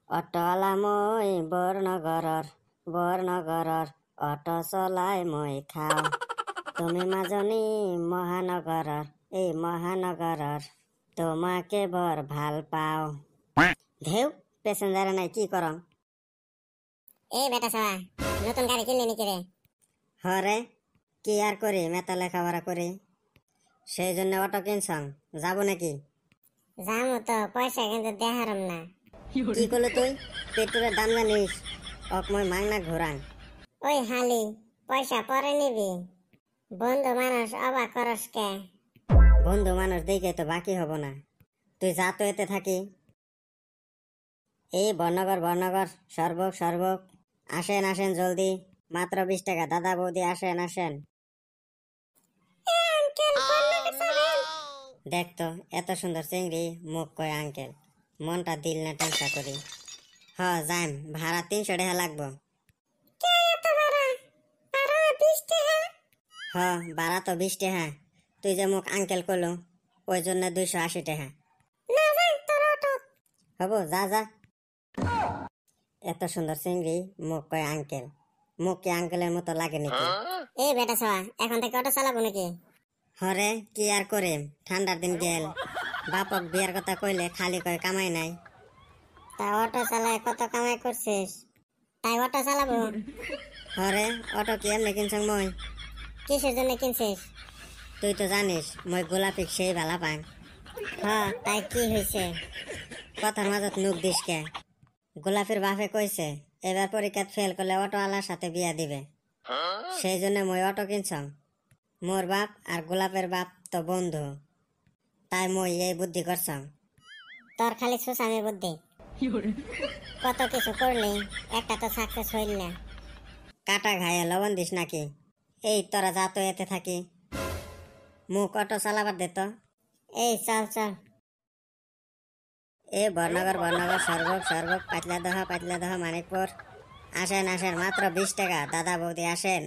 অটলা মই বৰনগৰৰ অটো চলাই মই খাওঁ। তুমি মাজনী মহানগৰৰ তোমাকে বৰ ভাল পাওঁ। ঢেউ প্যাসেঞ্জারে নাই কি করং? এই বেটা সাওয়া নতুন গাড়ি কিনলি নাকি রে? হরে কি আর করি মেতা লেখাপড়া করি সেই জন্য অটো কিনছং যাবো নাকি? যামু তো পয়সা কিন্তু দেহারম না। কি করলো তুই? পেট্রোলের দাম জানিস? ওক মই মাংনা ঘোরাং। ওই হালি পয়সা পরে নিবি, বন্ধু মানুষ অবাক করস কে? বন্ধু মানুষ দেখে তো বাকি হব না, তুই যা তো এতে থাকি। এই বর্ণগর সর্বক আসেন জলদি, মাত্র 20 টাকা। দাদা বৌদি আসেন। দেখ তো এত সুন্দর চিংড়ি, মুখ কয় আঙ্কেল, মনটা দিল না টেনশা করি। যাইম, ভাড়া 300 টাকা লাগবো। ভাড়া তো 20 টাকা, তুই যে মুখ আঙ্কেল কলো ওই জন্য 280 টাকা হব। যা এত সুন্দর চিংড়ি, মুখ কয় আঙ্কেল, মুখ কি আঙ্কেলের মতো লাগে নাকি? এই বেটা সাওয়া এখন থেকে অটো চালাবো নাকি? হরে কি আর করে, ঠান্ডার দিন গেল, বাপক বিয়ার কথা কইলে খালি কয় কামাই নাই। তা অটো চালায় কত কামাই করছিস? তাই অটো চালাবো। হরে অটো কি এমনি কিনছং মই? কিসের জন্য কিনছিস? তুই তো জানিস মই গোলাপিক সেই ভালা পাং। তাই কি হয়েছে? কথার মাজত নুক দিস কে? গোলাপের বাপে কইছে এবার পরীক্ষাত ফেল করলে অটোওয়ালার সাথে বিয়া দিবে, সেই জন্য মই অটো কিনছং। মোর বাপ আর গোলাপের বাপ তো বন্ধু, তাই মই এই বুদ্ধি করছং। তোর খালি সুসামি বুদ্ধি, কত কিছু করলি একটা তো সাকসেস হইল না। কাটা ঘায়ে লবণ দিস নাকি? এই তোরা যা তো এতে থাকি, মুখ অটো চালাবার দে তো। এই চল এ বর্ণগর সর্বক পাতলা দহ মানিকপুর আসেন, মাত্র 20 টাকা। দাদা বৌদি আসেন।